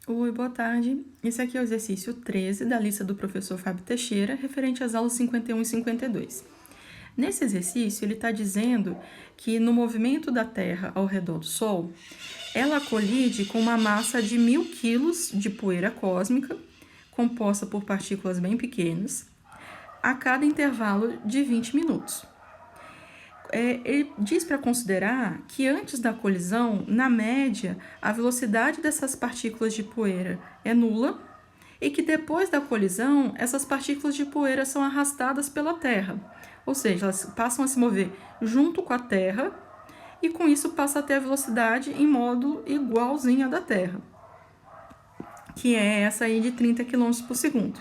Oi, boa tarde. Esse aqui é o exercício 13 da lista do professor Fábio Teixeira, referente às aulas 51 e 52. Nesse exercício, ele está dizendo que no movimento da Terra ao redor do Sol, ela colide com uma massa de 1000 quilos de poeira cósmica, composta por partículas bem pequenas, a cada intervalo de 20 minutos. Ele diz para considerar que antes da colisão, na média, a velocidade dessas partículas de poeira é nula e que depois da colisão, essas partículas de poeira são arrastadas pela Terra, ou seja, elas passam a se mover junto com a Terra e com isso passa a ter a velocidade em modo igualzinho à da Terra, que é essa aí de 30 km por segundo.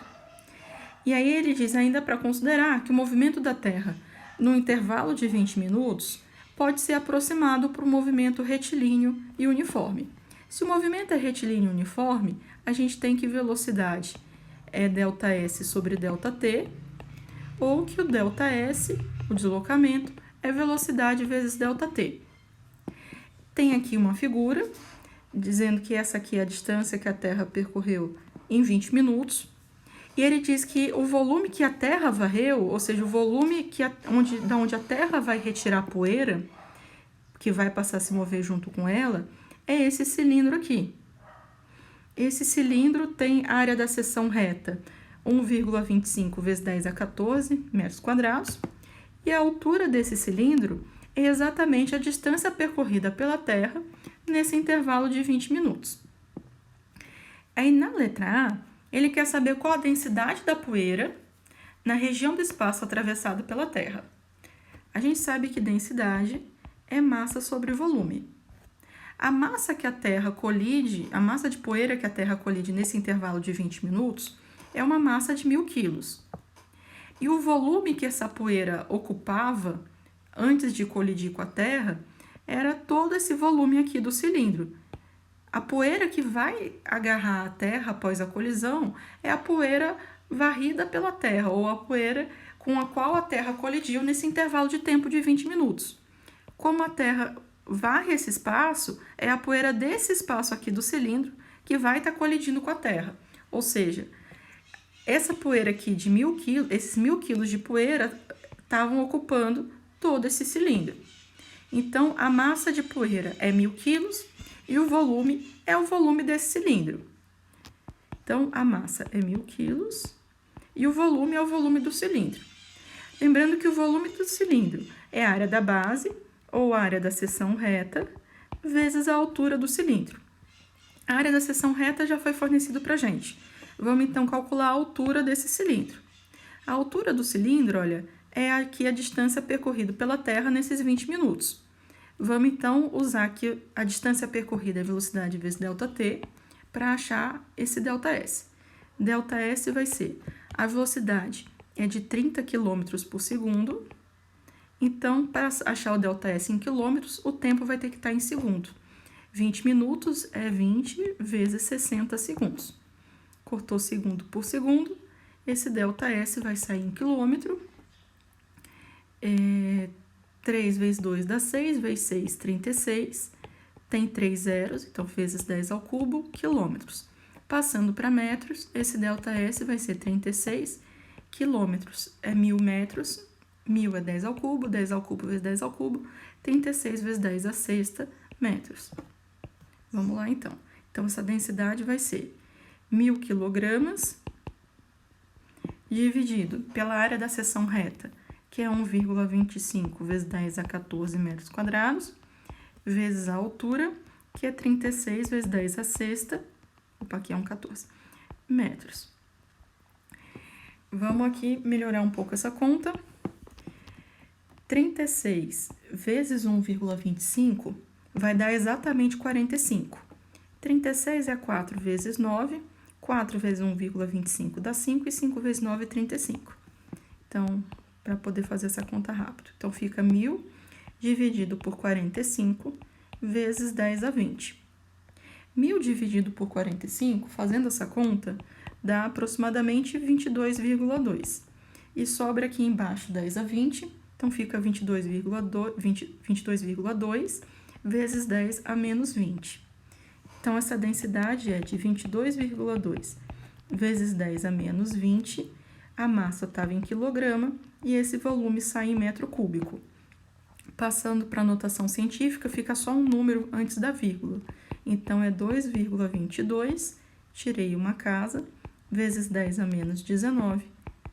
E aí ele diz ainda para considerar que o movimento da Terra no intervalo de 20 minutos, pode ser aproximado por um movimento retilíneo e uniforme. Se o movimento é retilíneo e uniforme, a gente tem que velocidade é ΔS sobre ΔT, ou que o ΔS, o deslocamento, é velocidade vezes ΔT. Tem aqui uma figura dizendo que essa aqui é a distância que a Terra percorreu em 20 minutos, e ele diz que o volume que a Terra varreu, ou seja, o volume da onde a Terra vai retirar a poeira, que vai passar a se mover junto com ela, é esse cilindro aqui. Esse cilindro tem a área da seção reta 1,25 vezes 10 a 14 metros quadrados, e a altura desse cilindro é exatamente a distância percorrida pela Terra nesse intervalo de 20 minutos. Aí na letra A, ele quer saber qual a densidade da poeira na região do espaço atravessado pela Terra. A gente sabe que densidade é massa sobre volume. A massa que a Terra colide, a massa de poeira que a Terra colide nesse intervalo de 20 minutos é uma massa de 1000 quilos. E o volume que essa poeira ocupava antes de colidir com a Terra era todo esse volume aqui do cilindro. A poeira que vai agarrar a Terra após a colisão é a poeira varrida pela Terra, ou a poeira com a qual a Terra colidiu nesse intervalo de tempo de 20 minutos. Como a Terra varre esse espaço, é a poeira desse espaço aqui do cilindro que vai estar colidindo com a Terra. Ou seja, essa poeira aqui de 1000 quilos, esses 1000 quilos de poeira estavam ocupando todo esse cilindro. Então, a massa de poeira é 1000 quilos, e o volume é o volume desse cilindro. Então, a massa é 1000 quilos e o volume é o volume do cilindro. Lembrando que o volume do cilindro é a área da base, ou a área da seção reta, vezes a altura do cilindro. A área da seção reta já foi fornecida para a gente. Vamos, então, calcular a altura desse cilindro. A altura do cilindro, olha, é aqui a distância percorrida pela Terra nesses 20 minutos. Vamos, então, usar aqui a distância percorrida, a velocidade vezes ΔT, para achar esse ΔS. ΔS vai ser, a velocidade é de 30 km por segundo, então, para achar o ΔS em quilômetros, o tempo vai ter que estar em segundo. 20 minutos é 20 vezes 60 segundos. Cortou segundo por segundo, esse ΔS vai sair em quilômetro. 3 vezes 2 dá 6, vezes 6, 36. Tem 3 zeros, então vezes 10 ao cubo, quilômetros. Passando para metros, esse ΔS vai ser 36. Quilômetros é 1000 metros. 1000 é 10 ao cubo vezes 10 ao cubo. 36 vezes 10 à sexta metros. Vamos lá, então. Então, essa densidade vai ser 1000 quilogramas dividido pela área da seção reta, que é 1,25 vezes 10 a 14 metros quadrados, vezes a altura, que é 36 vezes 10 a sexta, opa, aqui é 1,14 metros. Vamos aqui melhorar um pouco essa conta. 36 vezes 1,25 vai dar exatamente 45. 36 é 4 vezes 9, 4 vezes 1,25 dá 5, e 5 vezes 9 é 35. Então, para poder fazer essa conta rápido. Então, fica 1000 dividido por 45 vezes 10 a 20. 1000 dividido por 45, fazendo essa conta, dá aproximadamente 22,2. E sobra aqui embaixo 10 a 20, então fica 22,2 vezes 10 a menos 20. Então, essa densidade é de 22,2 vezes 10 a menos 20, a massa estava em quilograma e esse volume sai em metro cúbico. Passando para a notação científica, fica só um número antes da vírgula. Então, é 2,22, tirei uma casa, vezes 10 a menos 19,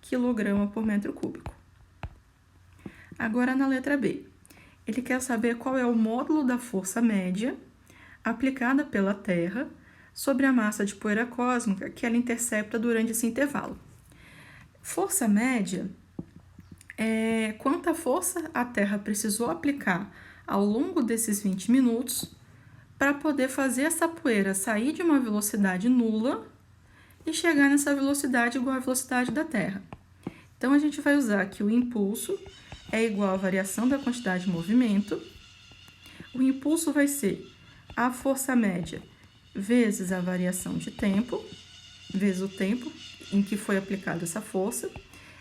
quilograma por metro cúbico. Agora, na letra B, ele quer saber qual é o módulo da força média aplicada pela Terra sobre a massa de poeira cósmica que ela intercepta durante esse intervalo. Força média é quanta força a Terra precisou aplicar ao longo desses 20 minutos para poder fazer essa poeira sair de uma velocidade nula e chegar nessa velocidade igual à velocidade da Terra. Então, a gente vai usar que o impulso é igual à variação da quantidade de movimento. O impulso vai ser a força média vezes a variação de tempo, vezes o tempo em que foi aplicada essa força,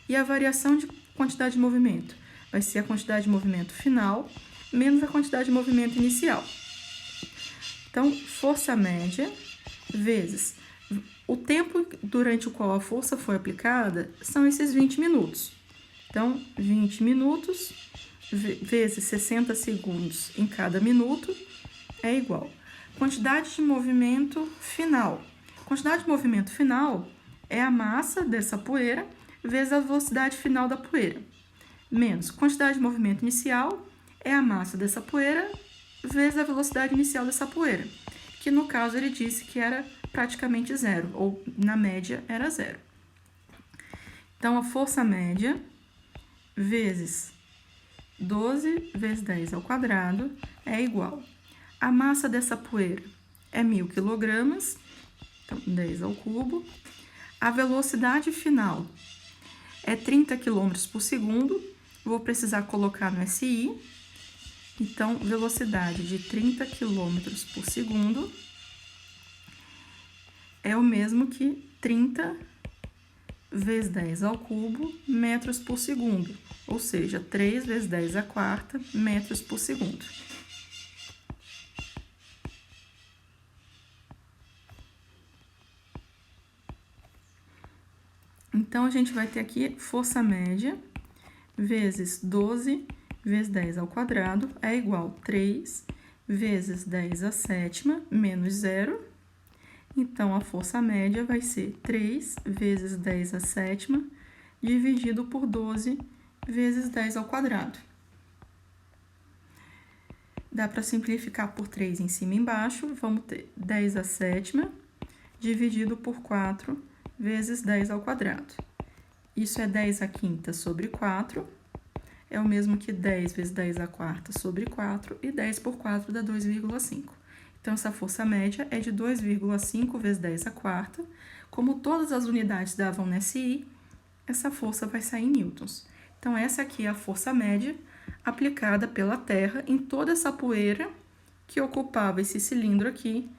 e a variação de quantidade de movimento vai ser a quantidade de movimento final menos a quantidade de movimento inicial. Então, força média vezes o tempo durante o qual a força foi aplicada são esses 20 minutos. Então, 20 minutos vezes 60 segundos em cada minuto é igual. Quantidade de movimento final. Quantidade de movimento final é a massa dessa poeira vezes a velocidade final da poeira. Menos quantidade de movimento inicial é a massa dessa poeira vezes a velocidade inicial dessa poeira, que no caso ele disse que era praticamente zero, ou na média era zero. Então, a força média vezes 12 vezes 10 ao quadrado é igual. A massa dessa poeira é 1.000 quilogramas, então 10 ao cubo. A velocidade final é 30 km por segundo, vou precisar colocar no SI. Então, velocidade de 30 km por segundo é o mesmo que 30 vezes 10 ao cubo metros por segundo, ou seja, 3 vezes 10 à quarta metros por segundo. Então, a gente vai ter aqui força média vezes 12 vezes 10 ao quadrado é igual a 3 vezes 10 à sétima menos 0. Então, a força média vai ser 3 vezes 10 à sétima dividido por 12 vezes 10 ao quadrado. Dá para simplificar por 3 em cima e embaixo. Vamos ter 10 à sétima dividido por 4 vezes 10 ao quadrado. Isso é 10 à quinta sobre 4. É o mesmo que 10 vezes 10 à quarta sobre 4. E 10 por 4 dá 2,5. Então, essa força média é de 2,5 vezes 10 à quarta. Como todas as unidades davam no SI, essa força vai sair em newtons. Então, essa aqui é a força média aplicada pela Terra em toda essa poeira que ocupava esse cilindro aqui